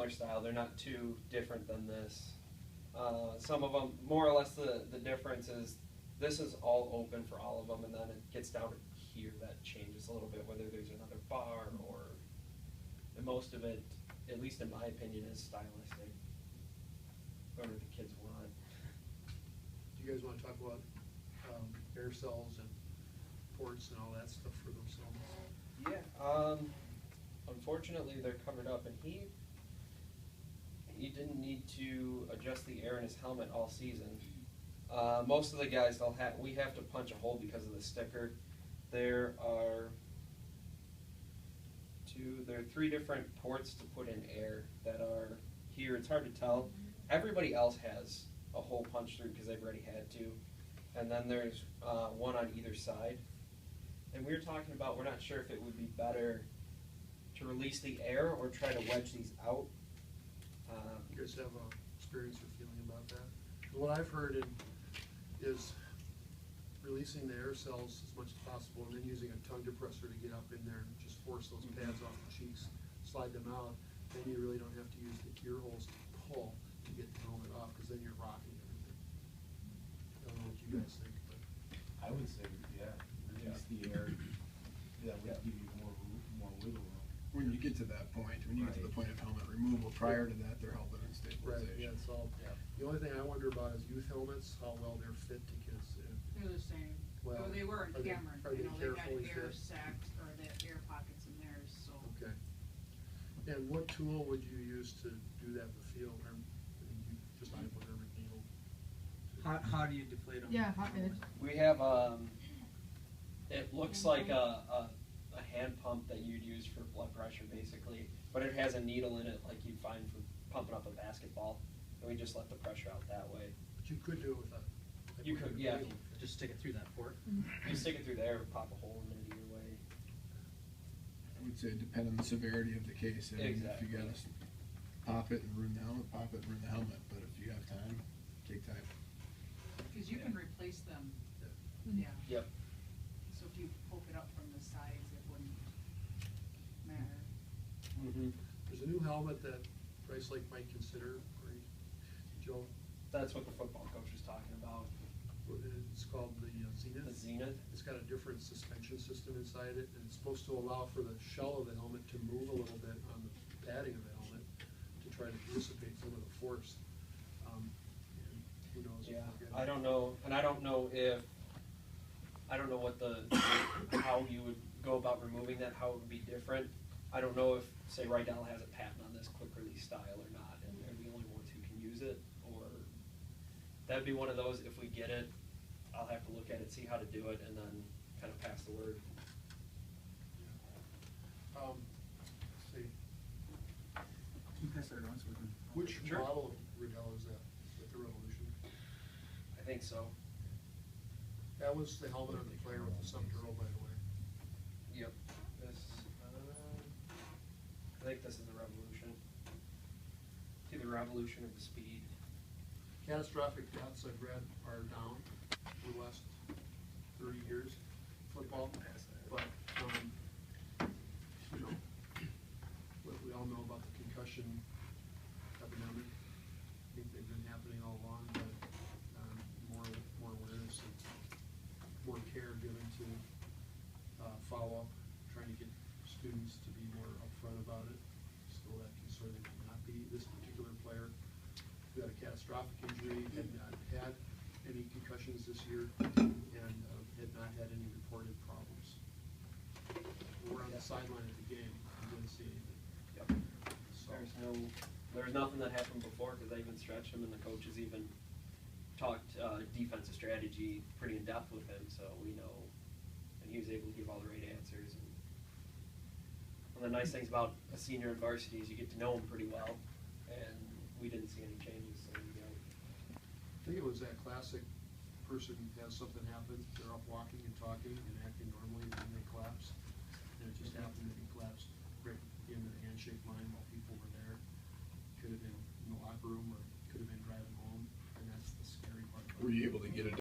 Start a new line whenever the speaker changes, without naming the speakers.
similar style. They're not too different than this. Some of them, more or less, the difference is this is all open for all of them, and then it gets down to here that changes a little bit, whether there's another bar or, and most of it, at least in my opinion, is stylistic. Whatever the kids want.
Do you guys want to talk about air cells and ports and all that stuff for those helmets?
Yeah. Unfortunately, they're covered up, and he didn't need to adjust the air in his helmet all season. Most of the guys, we have to punch a hole because of the sticker. There are 3 different ports to put in air that are here. It's hard to tell. Everybody else has a hole punched through because they've already had to. And then there's one on either side. And we were talking about, we're not sure if it would be better to release the air or try to wedge these out.
You guys have an experience or feeling about that? What I've heard is releasing the air cells as much as possible and then using a tongue depressor to get up in there and just force those pads off the cheeks, slide them out. Then you really don't have to use the ear holes to pull to get the helmet off, because then you're rocking everything. I don't know what you guys think, but
I would say, yeah, release the air. That would give you more wiggle room.
When you get to that point, when you get to the point of helmet removal, prior to that, they're helping in stabilization.
right, yeah, it's all.
Yeah.
The only thing I wonder about is youth helmets, how well they're fit to kids.
They're the same.
Well,
Or they were in
are they-
Cameron.
are they
You know, they got
carefully
air
fit?
sacs or the air pockets in theirs, so.
Okay. And what tool would you use to do that in the field? Or, I mean, you just eye whatever needle.
How do you deflate them?
Yeah,
We have, it looks like a hand pump that you'd use for blood pressure, basically, but it has a needle in it like you'd find for pumping up a basketball, and we just let the pressure out that way.
But you could do it with a.
You could, yeah.
Just stick it through that port?
You stick it through there, pop a hole in it either way.
I would say depend on the severity of the case. I mean,
Exactly.
if you gotta pop it and ruin the helmet, pop it and ruin the helmet. But if you have time, take time.
Because you can replace them,
Yeah.
yeah.
Yep.
So if you poke it up from the sides, it wouldn't matter.
Mm-hmm.
There's a new helmet that Price Lake might consider, or Joe.
That's what the football coach was talking about.
It's called the Zenith.
The Zenith.
It's got a different suspension system inside it, and it's supposed to allow for the shell of the helmet to move a little bit on the padding of the helmet to try to dissipate some of the force. And who knows?
Yeah,
if we'll get
I don't know, and I don't know what how you would go about removing that, how it would be different. I don't know if, say, Rydell has a patent on this quick release style or not, and they're the only ones who can use it, or that'd be one of those, if we get it, I'll have to look at it, see how to do it, and then kind of pass the word.
Let's see.
Can you pass that around so we can?
Which
Sure.
model of Riddell is that? Is that the Revolution?
I think so.
That was the helmet on the player with the subdural, by the way.
Yep. This, I think this is the Revolution. It's either Revolution or the Speed.
Catastrophic deaths I've read are down for the last 30 years football, but you know, what we all know about the concussion epidemic. I think they've been happening all along, but more awareness and more care given to follow-up, trying to get students to be more upfront about it. Still, that concern cannot be this particular player who had a catastrophic injury, had not had any concussions this year, and had not had any reported problems. We're on the sideline of the game, we didn't see anything.
Yep.
So,
There's nothing that happened before, because they even stretched him, and the coaches even talked defensive strategy pretty in depth with him, so we know, and he was able to give all the right answers. And one of the nice things about a senior in varsity is you get to know him pretty well, and we didn't see any changes. So
I think it was that classic person has something happen, they're up walking and talking and acting normally, and then they collapse. And it just happened that he collapsed right into the handshake line while people were there. Could have been in the locker room, or could have been driving home, and that's the scary part.
Were you able to get it